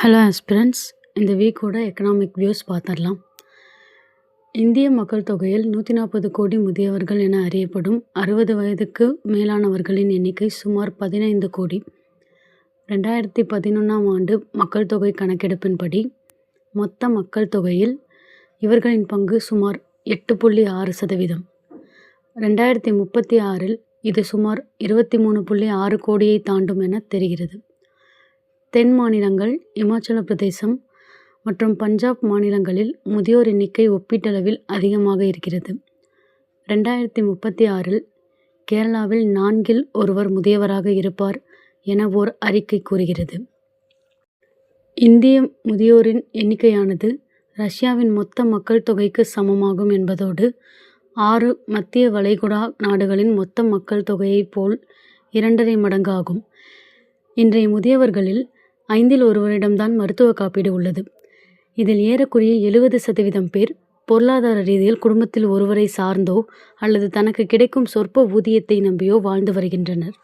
Hello aspirants, இந்த வீக்கோட economic views பார்த்துடலாம். இந்திய மக்கள் தொகையில் 140 கோடி முதியவர்கள் என அறியப்படும் 60 வயதுக்கு மேலானவர்களின் எண்ணிக்கை சுமார் 15 கோடி. 2011ஆம் ஆண்டு மக்கள் தொகை கணக்கெடுப்பின்படி மொத்த மக்கள் தொகையில் இவர்களின் பங்கு சுமார் 8.6%. 2036இல் இது சுமார் 23.6 கோடியை தாண்டும் என தெரிகிறது. தென் மாநிலங்கள் இமாச்சல பிரதேசம் மற்றும் பஞ்சாப் மாநிலங்களில் முதியோர் எண்ணிக்கை ஒப்பீட்டளவில் அதிகமாக இருக்கிறது. 2036இல் கேரளாவில் 4இல் ஒருவர் முதியவராக இருப்பார் என ஓர் அறிக்கை கூறுகிறது. இந்திய முதியோரின் எண்ணிக்கையானது ரஷ்யாவின் மொத்த மக்கள் தொகைக்கு சமமாகும் என்பதோடு 6 மத்திய வளைகுடா நாடுகளின் மொத்த மக்கள் தொகையைப் போல் 2.5 மடங்கு ஆகும். இன்றைய முதியவர்களில் 5இல் ஒருவரிடம்தான் மருத்துவ காப்பீடு உள்ளது. இதில் ஏறக்குறைய 70% பேர் பொருளாதார ரீதியில் குடும்பத்தில் ஒருவரை சார்ந்தோ அல்லது தனக்கு கிடைக்கும் சொற்ப ஊதியத்தை நம்பியோ வாழ்ந்து வருகின்றனர்.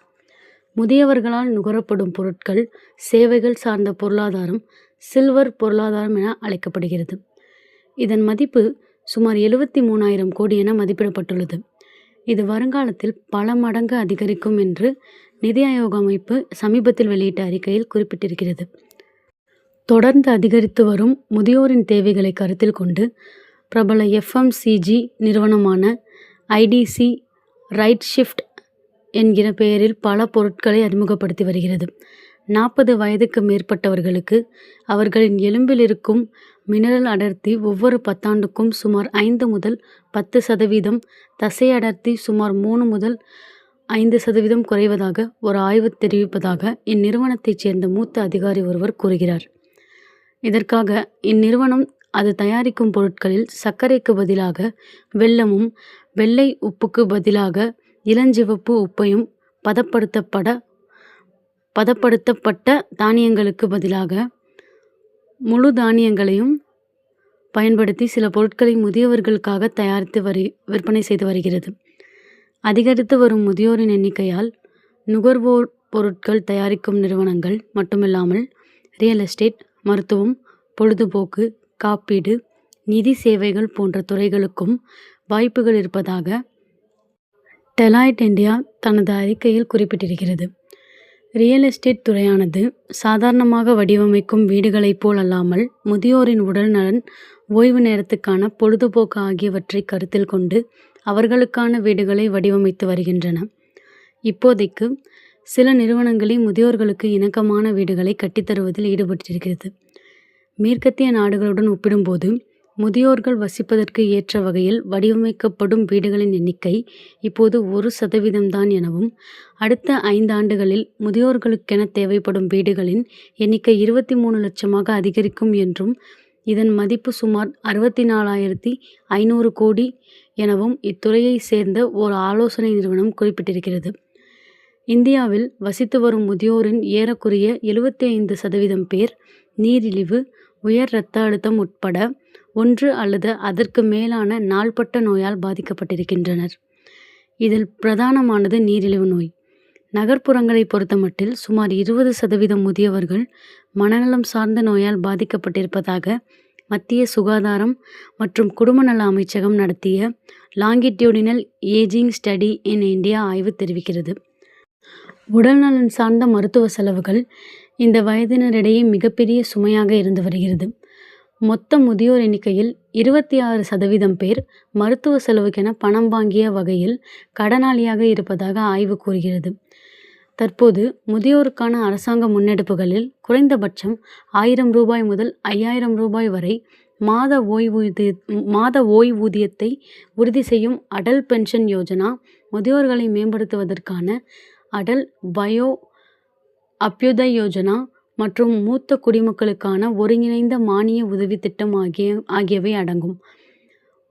முதியவர்களால் நுகரப்படும் பொருட்கள், சேவைகள் சார்ந்த பொருளாதாரம் சில்வர் பொருளாதாரம் என அழைக்கப்படுகிறது. இதன் மதிப்பு சுமார் 73,000 கோடி என மதிப்பிடப்பட்டுள்ளது. இது வருங்காலத்தில் பல மடங்கு அதிகரிக்கும் என்று நிதி ஆயோக் அமைப்பு சமீபத்தில் வெளியிட்ட அறிக்கையில் குறிப்பிட்டிருக்கிறது. தொடர்ந்து அதிகரித்து வரும் முதியோரின் தேவைகளை கருத்தில் கொண்டு பிரபல FMCG நிறுவனமான IDC ரைட் ஷிஃப்ட் என்கிற பெயரில் பல பொருட்களை அறிமுகப்படுத்தி வருகிறது. 40 வயதுக்கு மேற்பட்டவர்களுக்கு அவர்களின் எலும்பில் இருக்கும் மினரல் அடர்த்தி ஒவ்வொரு 10 ஆண்டுக்கும் சுமார் 5 முதல் 10%, தசை அடர்த்தி சுமார் 3 முதல் 5% குறைவதாக ஒரு ஆய்வு தெரிவிப்பதாக இந்நிறுவனத்தைச் சேர்ந்த மூத்த அதிகாரி ஒருவர் கூறுகிறார். இதற்காக இந்நிறுவனம் அது தயாரிக்கும் பொருட்களில் சர்க்கரைக்கு பதிலாக வெல்லமும், வெள்ளை உப்புக்கு பதிலாக இளஞ்சிவப்பு உப்பையும், பதப்படுத்தப்பட்ட தானியங்களுக்கு பதிலாக முழு தானியங்களையும் பயன்படுத்தி சில பொருட்களை முதியவர்களுக்காக தயாரித்து விற்பனை செய்து வருகிறது. அதிகரித்து வரும் முதியோரின் எண்ணிக்கையால் நுகர்வோர் பொருட்கள் தயாரிக்கும் நிறுவனங்கள் மட்டுமில்லாமல் ரியல் எஸ்டேட், மருத்துவம், பொழுதுபோக்கு, காப்பீடு, நிதி சேவைகள் போன்ற துறைகளுக்கும் வாய்ப்புகள் இருப்பதாக டெலாய்ட் இந்தியா தனது அறிக்கையில் குறிப்பிட்டிருக்கிறது. ரியல் எஸ்டேட் துறையானது சாதாரணமாக வடிவமைக்கும் வீடுகளைப் போல் அல்லாமல் முதியோரின் உடல் நலன், ஓய்வு நேரத்துக்கான பொழுதுபோக்கு ஆகியவற்றை கருத்தில் கொண்டு அவர்களுக்கான வீடுகளை வடிவமைத்து வருகின்றன. இப்போதைக்கு சில நிறுவனங்களே முதியோர்களுக்கு இணக்கமான வீடுகளை கட்டித்தருவதில் ஈடுபட்டிருக்கிறது. மேற்கத்திய நாடுகளுடன் ஒப்பிடும்போது முதியோர்கள் வசிப்பதற்கு ஏற்ற வகையில் வடிவமைக்கப்படும் வீடுகளின் எண்ணிக்கை இப்போது 1% தான் எனவும், அடுத்த 5 ஆண்டுகளில் முதியோர்களுக்கென தேவைப்படும் வீடுகளின் எண்ணிக்கை 23 லட்சமாக அதிகரிக்கும் என்றும், இதன் மதிப்பு சுமார் 64,500 கோடி எனவும் இத்துறையை சேர்ந்த ஓர் ஆலோசனை நிறுவனம் குறிப்பிட்டிருக்கிறது. இந்தியாவில் வசித்து வரும் முதியோரின் ஏறக்குறைய 75% பேர் நீரிழிவு, உயர் இரத்த அழுத்தம் உட்பட 1 அல்லது அதற்கு மேலான நாள்பட்ட நோயால் பாதிக்கப்பட்டிருக்கின்றனர். இதில் பிரதானமானது நீரிழிவு நோய். நகர்ப்புறங்களை பொறுத்தமட்டில் சுமார் 20% முதியவர்கள் மனநலம் சார்ந்த நோயால் பாதிக்கப்பட்டிருப்பதாக மத்திய சுகாதாரம் மற்றும் குடும்ப நல அமைச்சகம் நடத்திய லாங்கிட்யூடினல் ஏஜிங் ஸ்டடி இன் இந்தியா ஆய்வு தெரிவிக்கிறது. உடல்நலன் சார்ந்த மருத்துவ செலவுகள் இந்த வயதினரிடையே மிகப்பெரிய சுமையாக இருந்து வருகிறது. மொத்த முதியோர் எண்ணிக்கையில் 26% பேர் மருத்துவ செலவுக்கென பணம் வாங்கிய வகையில் கடனாளியாக இருப்பதாக ஆய்வு கூறுகிறது. தற்போது முதியோருக்கான அரசாங்க முன்னெடுப்புகளில் குறைந்தபட்சம் 1000 ரூபாய் முதல் 5000 ரூபாய் வரை மாத ஓய்வூதியத்தை உறுதி செய்யும் அடல் பென்ஷன் யோஜனா, முதியோர்களை மேம்படுத்துவதற்கான அடல் வயோ அப்யுதய் யோஜனா மற்றும் மூத்த குடிமக்களுக்கான ஒருங்கிணைந்த மானிய உதவி திட்டம் ஆகியவை அடங்கும்.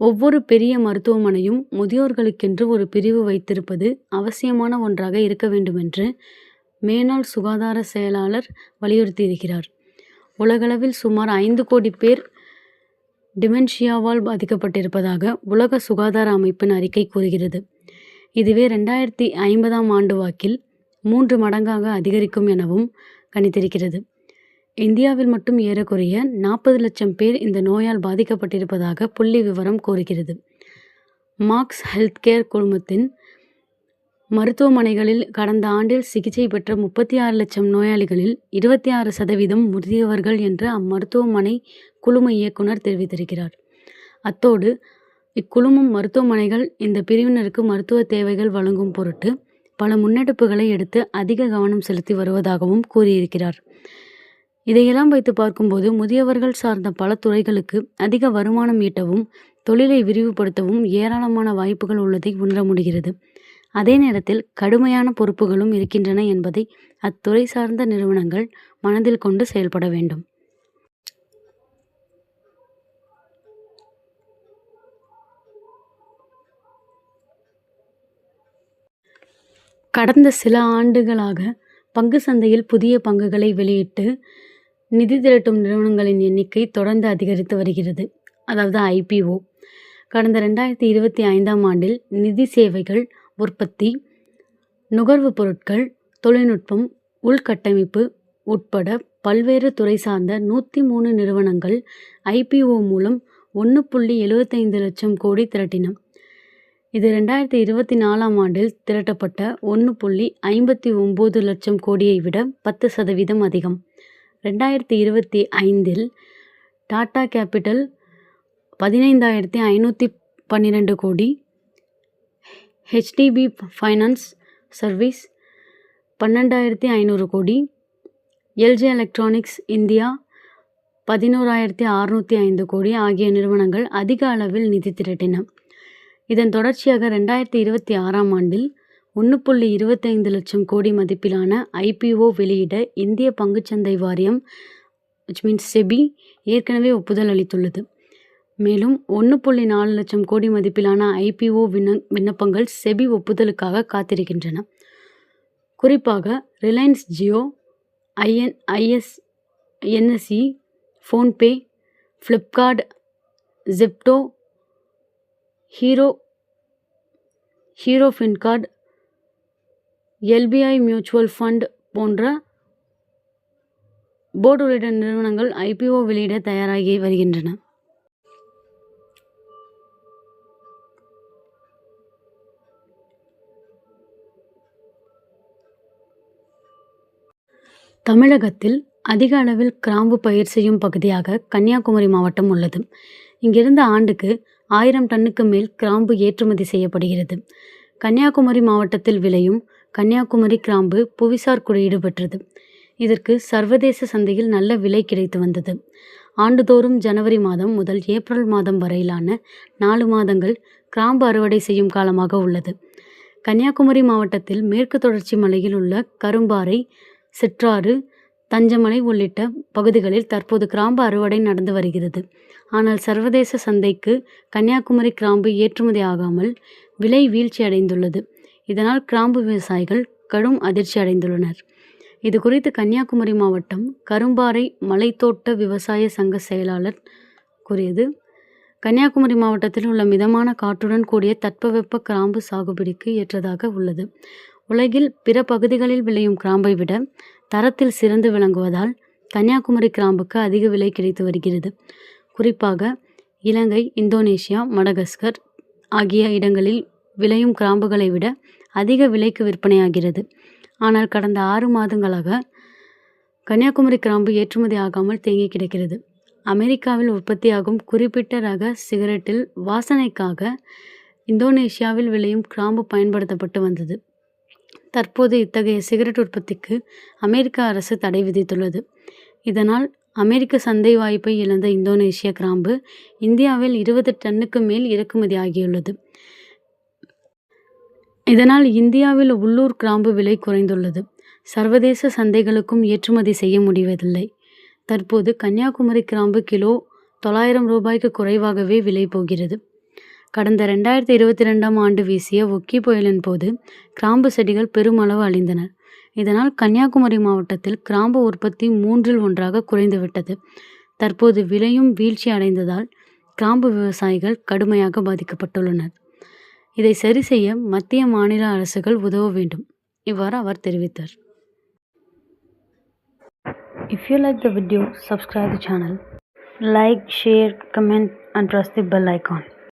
ஒவ்வொரு பெரிய மருத்துவமனையும் முதியோர்களுக்கென்று ஒரு பிரிவு வைத்திருப்பது அவசியமான ஒன்றாக இருக்க வேண்டுமென்று மேனாள் சுகாதார செயலாளர் வலியுறுத்தியிருக்கிறார். உலகளவில் சுமார் 5 கோடி பேர் டிமென்ஷியாவால் பாதிக்கப்பட்டிருப்பதாக உலக சுகாதார அமைப்பின் அறிக்கை கூறுகிறது. இதுவே 2050ஆம் ஆண்டு வாக்கில் 3 மடங்காக அதிகரிக்கும் எனவும் கணித்திருக்கிறது. இந்தியாவில் மட்டும் ஏறக்குறைய 40 லட்சம் பேர் இந்த நோயால் பாதிக்கப்பட்டிருப்பதாக புள்ளி விவரம் கூறுகிறது. மார்க்ஸ் ஹெல்த் கேர் குழுமத்தின் மருத்துவமனைகளில் கடந்த ஆண்டில் சிகிச்சை பெற்ற 36 லட்சம் நோயாளிகளில் 26% முதியவர்கள் என்று அம்மருத்துவமனை குழும இயக்குனர் தெரிவித்திருக்கிறார். அத்தோடு இக்குழுமம் மருத்துவமனைகள் இந்த பிரிவினருக்கு மருத்துவ தேவைகள் வழங்கும் பொருட்டு பல முன்னெடுப்புகளை எடுத்து அதிக கவனம் செலுத்தி வருவதாகவும் கூறியிருக்கிறார். இதையெல்லாம் வைத்து பார்க்கும்போது முதியவர்கள் சார்ந்த பல துறைகளுக்கு அதிக வருமானம் ஈட்டவும் தொழிலை விரிவுபடுத்தவும் ஏராளமான வாய்ப்புகள் உள்ளதை உணர முடிகிறது. அதே நேரத்தில் கடுமையான பொறுப்புகளும் இருக்கின்றன என்பதை அத்துறை சார்ந்த நிறுவனங்கள் மனதில் கொண்டு செயல்பட வேண்டும். கடந்த சில ஆண்டுகளாக பங்கு சந்தையில் புதிய பங்குகளை வெளியிட்டு நிதி திரட்டும் நிறுவனங்களின் எண்ணிக்கை தொடர்ந்து அதிகரித்து வருகிறது. அதாவது IPO. கடந்த 2025ஆம் ஆண்டில் நிதி சேவைகள், உற்பத்தி, நுகர்வு பொருட்கள், தொழில்நுட்பம், உள்கட்டமைப்பு உட்பட பல்வேறு துறை சார்ந்த 103 நிறுவனங்கள் IPO மூலம் 1.75 லட்சம் கோடி திரட்டின. இது 2024ஆம் ஆண்டில் திரட்டப்பட்ட 1.59 லட்சம் கோடியை விட 10% அதிகம். 2025இல் டாடா கேபிட்டல் 15,512 கோடி, HDB ஃபைனான்ஸ் சர்வீஸ் 12,500 கோடி, LG எலக்ட்ரானிக்ஸ் இந்தியா 11,605 கோடி ஆகிய நிறுவனங்கள் அதிக அளவில் நிதி திரட்டின. இதன் தொடர்ச்சியாக 2026ஆம் ஆண்டில் 1.25 லட்சம் கோடி மதிப்பிலான IPO வெளியிட இந்திய பங்குச்சந்தை வாரியம் SEBI ஏற்கனவே ஒப்புதல் அளித்துள்ளது. மேலும் 1.4 லட்சம் கோடி மதிப்பிலான IPO விண்ணப்பங்கள் SEBI ஒப்புதலுக்காக காத்திருக்கின்றன. குறிப்பாக Reliance Jio, NSE, PhonePe, Flipkart, Zepto, Hero FinCorp, LBI mutual fund போன்ற போர்டு உள்ளிட்ட நிறுவனங்கள் IPO வெளியிட தயாராகி வருகின்றன. தமிழகத்தில் அதிக அளவில் கிராம்பு பயிர் செய்யும் பகுதியாக கன்னியாகுமரி மாவட்டம் உள்ளது. இங்கிருந்து ஆண்டுக்கு 1000 டன்னுக்கு மேல் கிராம்பு ஏற்றுமதி செய்யப்படுகிறது. கன்னியாகுமரி மாவட்டத்தில் விளையும் கன்னியாகுமரி கிராம்பு புவிசார் குறியீடு பெற்றது. இதற்கு சர்வதேச சந்தையில் நல்ல விலை கிடைத்து வந்தது. ஆண்டுதோறும் ஜனவரி மாதம் முதல் ஏப்ரல் மாதம் வரையிலான 4 மாதங்கள் கிராம்பு அறுவடை செய்யும் காலமாக உள்ளது. கன்னியாகுமரி மாவட்டத்தில் மேற்கு தொடர்ச்சி மலையில் உள்ள கரும்பாறை, சிற்றாறு, தஞ்சமலை உள்ளிட்ட பகுதிகளில் தற்போது கிராம்பு அறுவடை நடந்து வருகிறது. ஆனால் சர்வதேச சந்தைக்கு கன்னியாகுமரி கிராம்பு ஏற்றுமதி ஆகாமல் விலை வீழ்ச்சி அடைந்துள்ளது. இதனால் கிராம்பு விவசாயிகள் கடும் அதிர்ச்சி அடைந்துள்ளனர். இது குறித்து கன்னியாகுமரி மாவட்டம் கரும்பாறை மலைத்தோட்ட விவசாய சங்க செயலாளர் கூறியது: கன்னியாகுமரி மாவட்டத்தில் உள்ள மிதமான காற்றுடன் கூடிய தட்பவெப்ப கிராம்பு சாகுபடிக்கு ஏற்றதாக உள்ளது. உலகில் பிற பகுதிகளில் விளையும் கிராம்பை விட தரத்தில் சிறந்து விளங்குவதால் கன்னியாகுமரி கிராம்புக்கு அதிக விலை கிடைத்து வருகிறது. குறிப்பாக இலங்கை, இந்தோனேஷியா, மடகஸ்கர் ஆகிய இடங்களில் விளையும் கிராம்புகளை விட அதிக விலைக்கு விற்பனையாகிறது. ஆனால் கடந்த 6 மாதங்களாக கன்னியாகுமரி கிராம்பு ஏற்றுமதி ஆகாமல் தேங்கி கிடக்கிறது. அமெரிக்காவில் உற்பத்தியாகும் குறிப்பிட்ட ரக சிகரெட்டில் வாசனைக்காக இந்தோனேஷியாவில் விளையும் கிராம்பு பயன்படுத்தப்பட்டு வந்தது. தற்போது இத்தகைய சிகரெட் உற்பத்திக்கு அமெரிக்க அரசு தடை விதித்துள்ளது. இதனால் அமெரிக்க சந்தை வாய்ப்பை இழந்த இந்தோனேஷிய கிராம்பு இந்தியாவில் 20 டன்னுக்கு மேல் இறக்குமதி ஆகியுள்ளது. இதனால் இந்தியாவில் உள்ளூர் கிராம்பு விலை குறைந்துள்ளது. சர்வதேச சந்தைகளுக்கும் ஏற்றுமதி செய்ய முடிவதில்லை. தற்போது கன்னியாகுமரி கிராம்பு கிலோ 900 ரூபாய்க்கு குறைவாகவே விலை போகிறது. கடந்த 2022ஆம் ஆண்டு வீசிய ஒக்கி புயலின் போது கிராம்பு செடிகள் பெருமளவு அழிந்தன. இதனால் கன்னியாகுமரி மாவட்டத்தில் கிராம்பு உற்பத்தி 3இல் 1ஆக குறைந்துவிட்டது. தற்போது விலையும் வீழ்ச்சி அடைந்ததால் கிராம்பு விவசாயிகள் கடுமையாக பாதிக்கப்பட்டுள்ளனர். இதை சரி செய்ய மத்திய, மாநில அரசுகள் உதவ வேண்டும். இவ்வாறு அவர் தெரிவித்தார். If you like the video, subscribe the channel. Like, share, comment and press the bell icon.